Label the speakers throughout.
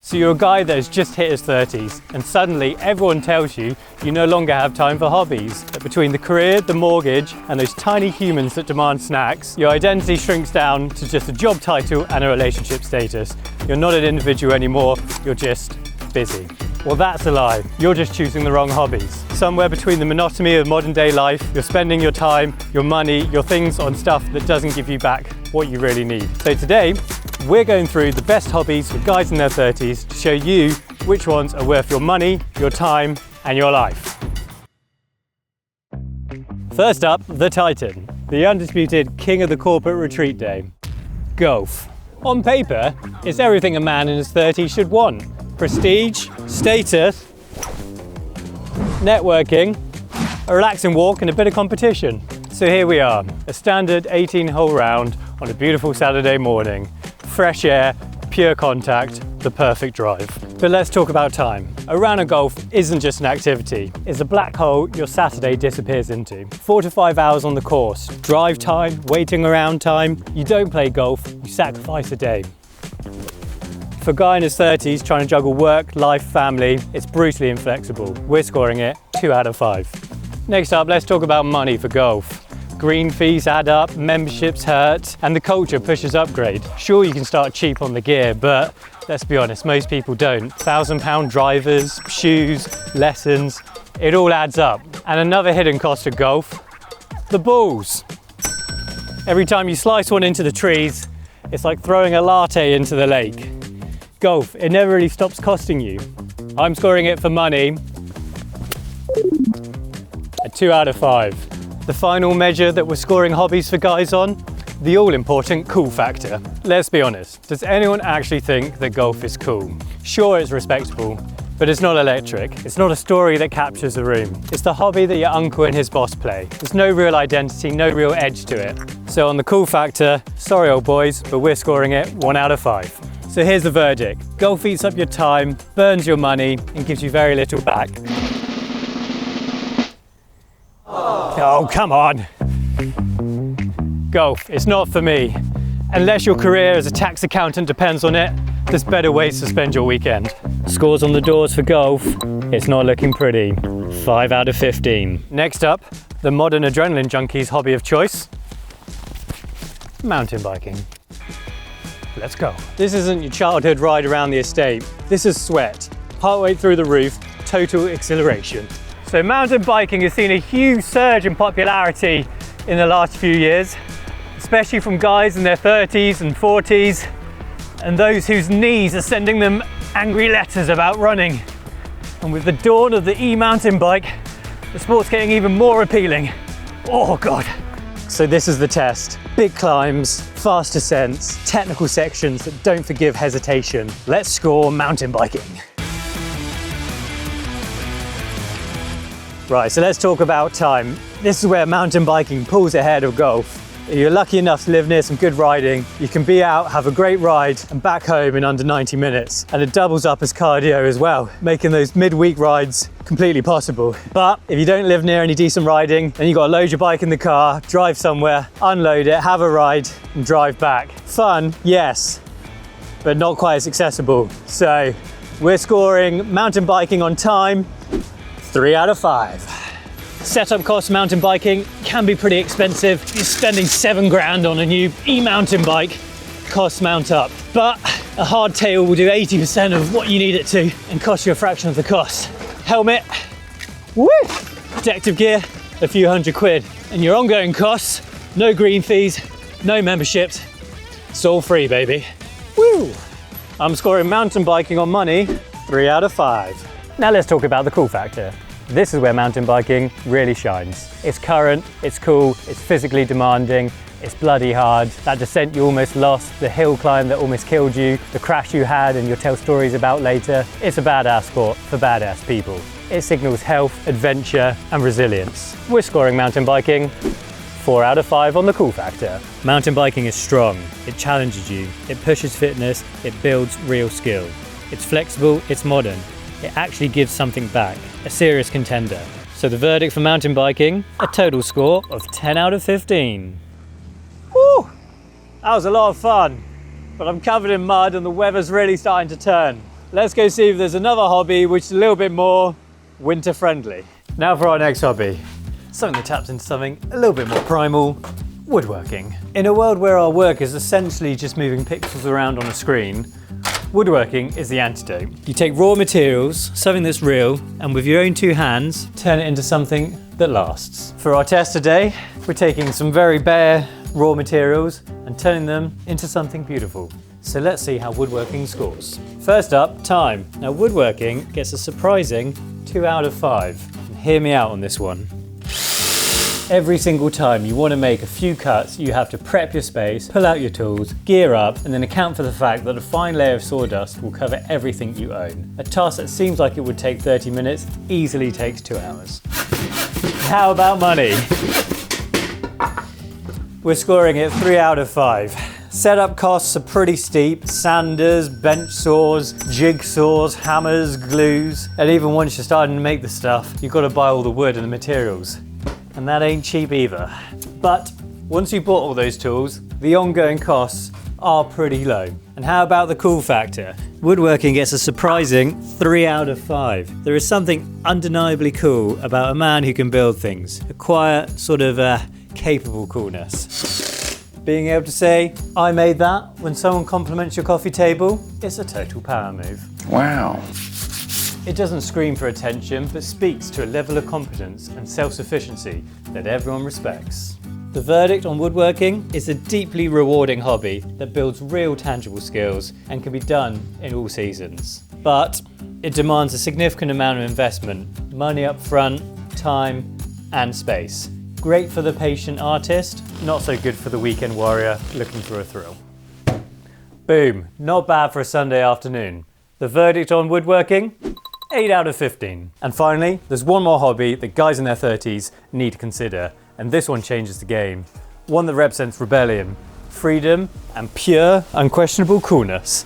Speaker 1: So you're a guy that has just hit his 30s and suddenly everyone tells you you no longer have time for hobbies. That between the career, the mortgage and those tiny humans that demand snacks, your identity shrinks down to just a job title and a relationship status. You're not an individual anymore, you're just busy. Well, that's a lie. You're just choosing the wrong hobbies. Somewhere between the monotony of modern day life, you're spending your time, your money, your things on stuff that doesn't give you back what you really need. So today, we're going through the best hobbies for guys in their 30s to show you which ones are worth your money, your time, and your life. First up, the Titan, the undisputed king of the corporate retreat day, golf. On paper, it's everything a man in his 30s should want. Prestige, status, networking, a relaxing walk and a bit of competition. So here we are, a standard 18-hole round on a beautiful Saturday morning. Fresh air, pure contact, the perfect drive. But let's talk about time. A round of golf isn't just an activity, it's a black hole your Saturday disappears into. 4 to 5 hours on the course, drive time, waiting around time. You don't play golf, you sacrifice a day. For a guy in his 30s trying to juggle work, life, family, it's brutally inflexible. We're scoring it 2 out of 5. Next up, let's talk about money for golf. Green fees add up, memberships hurt, and the culture pushes upgrade. Sure, you can start cheap on the gear, but let's be honest, most people don't. £1,000 drivers, shoes, lessons, it all adds up. And another hidden cost of golf, the balls. Every time you slice one into the trees, it's like throwing a latte into the lake. Golf, it never really stops costing you. I'm scoring it for money, a 2 out of 5. The final measure that we're scoring hobbies for guys on, the all-important cool factor. Let's be honest, does anyone actually think that golf is cool? Sure, it's respectable, but it's not electric. It's not a story that captures the room. It's the hobby that your uncle and his boss play. There's no real identity, no real edge to it. So on the cool factor, sorry old boys, but we're scoring it 1 out of 5. So here's the verdict. Golf eats up your time, burns your money, and gives you very little back. Oh, come on. Golf, it's not for me. Unless your career as a tax accountant depends on it, there's better ways to spend your weekend. Scores on the doors for golf, it's not looking pretty. 5 out of 15. Next up, the modern adrenaline junkie's hobby of choice, mountain biking. Let's go. This isn't your childhood ride around the estate. This is sweat, partway through the roof, total exhilaration. So mountain biking has seen a huge surge in popularity in the last few years, especially from guys in their 30s and 40s, and those whose knees are sending them angry letters about running. And with the dawn of the e-mountain bike, the sport's getting even more appealing. Oh God. So this is the test. Big climbs, fast ascents, technical sections that don't forgive hesitation. Let's score mountain biking. Right, so let's talk about time. This is where mountain biking pulls ahead of golf. If you're lucky enough to live near some good riding, you can be out, have a great ride, and back home in under 90 minutes. And it doubles up as cardio as well, making those midweek rides completely possible. But if you don't live near any decent riding, then you've got to load your bike in the car, drive somewhere, unload it, have a ride, and drive back. Fun, yes, but not quite as accessible. So we're scoring mountain biking on time, 3 out of 5. Setup costs mountain biking can be pretty expensive. You're spending 7 grand on a new e-mountain bike, costs mount up. But a hardtail will do 80% of what you need it to and cost you a fraction of the cost. Helmet, woo! Protective gear, a few £100. And your ongoing costs, no green fees, no memberships, it's all free, baby. Woo! I'm scoring mountain biking on money, 3 out of 5. Now let's talk about the cool factor. This is where mountain biking really shines. It's current, it's cool, it's physically demanding, it's bloody hard. That descent you almost lost, the hill climb that almost killed you, the crash you had and you'll tell stories about later. It's a badass sport for badass people. It signals health, adventure and resilience. We're scoring mountain biking 4 out of 5 on the cool factor. Mountain biking is strong, it challenges you, it pushes fitness, it builds real skill. It's flexible, it's modern. It actually gives something back, a serious contender. So the verdict for mountain biking, a total score of 10 out of 15. That was a lot of fun, but I'm covered in mud and the weather's really starting to turn. let's go see if there's another hobby which is a little bit more winter friendly. Now for our next hobby, something that taps into something a little bit more primal, woodworking. In a world where our work is essentially just moving pixels around on a screen, woodworking is the antidote. You take raw materials, something that's real, and with your own two hands, turn it into something that lasts. For our test today, we're taking some very bare raw materials and turning them into something beautiful. So let's see how woodworking scores. First up, time. Now woodworking gets a surprising 2 out of 5. And hear me out on this one. Every single time you want to make a few cuts, you have to prep your space, pull out your tools, gear up, and then account for the fact that a fine layer of sawdust will cover everything you own. A task that seems like it would take 30 minutes easily takes 2 hours. How about money? We're scoring it 3 out of 5. Setup costs are pretty steep. Sanders, bench saws, jigsaws, hammers, glues, and even once you're starting to make the stuff, you've got to buy all the wood and the materials. And that ain't cheap either. But once you bought all those tools, the ongoing costs are pretty low. And how about the cool factor? Woodworking gets a surprising 3 out of 5. There is something undeniably cool about a man who can build things. A quiet, sort of capable coolness. Being able to say, I made that, when someone compliments your coffee table, it's a total power move.
Speaker 2: Wow.
Speaker 1: It doesn't scream for attention, but speaks to a level of competence and self-sufficiency that everyone respects. The verdict on woodworking is a deeply rewarding hobby that builds real tangible skills and can be done in all seasons. But it demands a significant amount of investment, money up front, time and space. Great for the patient artist, not so good for the weekend warrior looking for a thrill. Boom, not bad for a Sunday afternoon. The verdict on woodworking? 8 out of 15. And finally, there's one more hobby that guys in their 30s need to consider, and this one changes the game. One that represents rebellion, freedom, and pure, unquestionable coolness.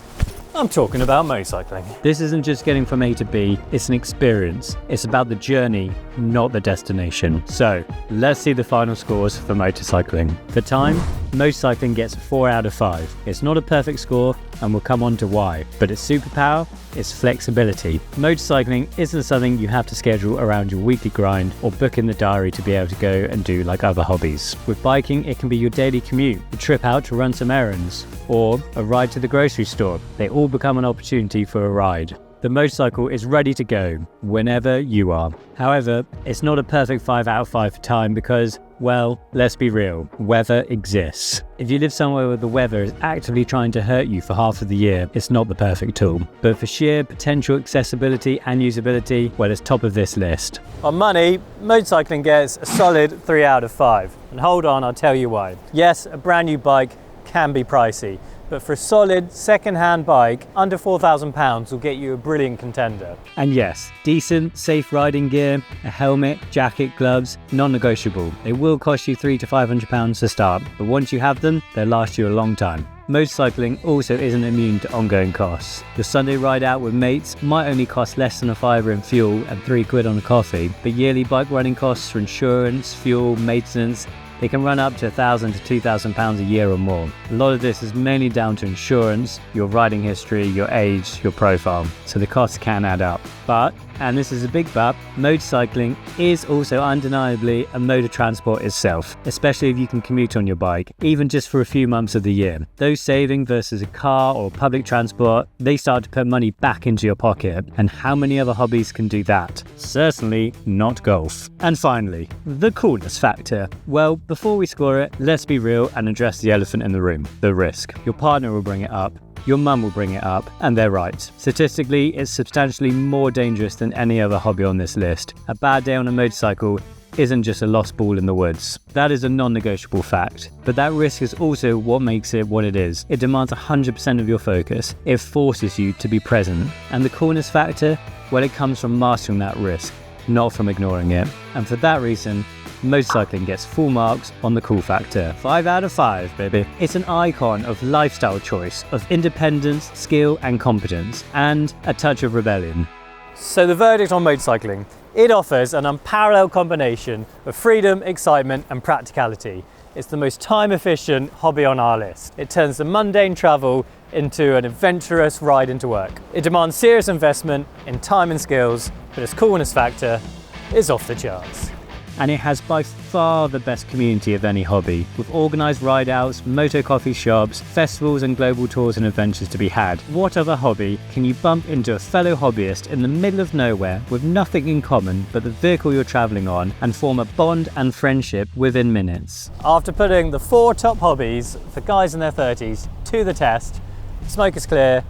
Speaker 1: I'm talking about motorcycling. This isn't just getting from A to B, it's an experience. It's about the journey, not the destination. So, let's see the final scores for motorcycling. For time, motorcycling gets 4 out of 5. It's not a perfect score, and we'll come on to why, but its superpower is flexibility. Motorcycling isn't something you have to schedule around your weekly grind or book in the diary to be able to go and do like other hobbies. With biking, it can be your daily commute, a trip out to run some errands, or a ride to the grocery store. They all become an opportunity for a ride. The motorcycle is ready to go whenever you are. However, it's not a perfect 5 out of 5 for time because, well, let's be real, weather exists. If you live somewhere where the weather is actively trying to hurt you for half of the year, it's not the perfect tool. But for sheer potential accessibility and usability, well, it's top of this list. On money, motorcycling gets a solid 3 out of 5. And hold on, I'll tell you why. Yes, a brand new bike can be pricey, but for a solid second-hand bike, under £4,000 will get you a brilliant contender. And yes, decent, safe riding gear, a helmet, jacket, gloves, non-negotiable. They will cost you £300 to £500 to start, but once you have them, they'll last you a long time. Motorcycling also isn't immune to ongoing costs. Your Sunday ride out with mates might only cost less than a fiver in fuel and £3 on a coffee, but yearly bike running costs for insurance, fuel, maintenance, they can run up to £1,000 to £2,000 a year or more. A lot of this is mainly down to insurance, your riding history, your age, your profile, so the costs can add up. But, and this is a big but, motorcycling is also undeniably a mode of transport itself, especially if you can commute on your bike, even just for a few months of the year. Those saving versus a car or public transport, they start to put money back into your pocket. And how many other hobbies can do that? Certainly not golf. And finally, the coolness factor. Well, before we score it, let's be real and address the elephant in the room, the risk. Your partner will bring it up, your mum will bring it up, and they're right. Statistically, it's substantially more dangerous than any other hobby on this list. A bad day on a motorcycle isn't just a lost ball in the woods. That is a non-negotiable fact. But that risk is also what makes it what it is. It demands 100% of your focus. It forces you to be present. And the coolness factor, well, it comes from mastering that risk, not from ignoring it. And for that reason, motorcycling gets full marks on the cool factor. 5 out of 5, baby. It's an icon of lifestyle choice, of independence, skill and competence, and a touch of rebellion. So the verdict on motorcycling, it offers an unparalleled combination of freedom, excitement and practicality. It's the most time-efficient hobby on our list. It turns the mundane travel into an adventurous ride into work. It demands serious investment in time and skills, but its coolness factor is off the charts. And it has by far the best community of any hobby, with organised ride-outs, moto coffee shops, festivals and global tours and adventures to be had. What other hobby can you bump into a fellow hobbyist in the middle of nowhere with nothing in common but the vehicle you're travelling on and form a bond and friendship within minutes? After putting the 4 top hobbies for guys in their 30s to the test, smoke is clear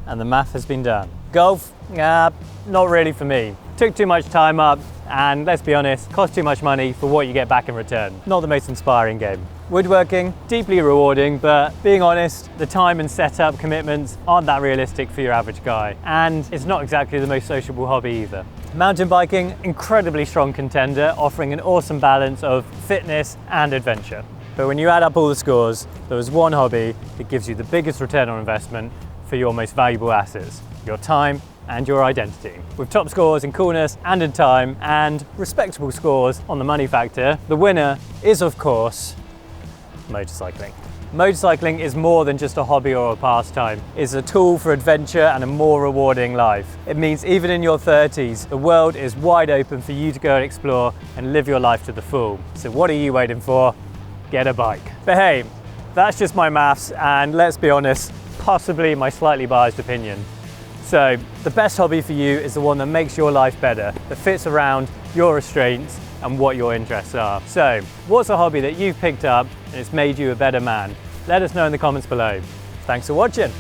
Speaker 1: and the math has been done. Golf? Not really for me. Took too much time up and, let's be honest, cost too much money for what you get back in return. Not the most inspiring game. Woodworking, deeply rewarding, but being honest, the time and setup commitments aren't that realistic for your average guy. And it's not exactly the most sociable hobby either. Mountain biking, incredibly strong contender, offering an awesome balance of fitness and adventure. But when you add up all the scores, there was one hobby that gives you the biggest return on investment for your most valuable assets, your time and your identity. With top scores in coolness and in time, and respectable scores on the money factor, the winner is, of course, motorcycling. Motorcycling is more than just a hobby or a pastime. It's a tool for adventure and a more rewarding life. It means even in your 30s, the world is wide open for you to go and explore and live your life to the full. So what are you waiting for? Get a bike. But hey, that's just my maths, and let's be honest, possibly my slightly biased opinion. So the best hobby for you is the one that makes your life better, that fits around your restraints and what your interests are. So what's a hobby that you've picked up and it's made you a better man? Let us know in the comments below. Thanks for watching.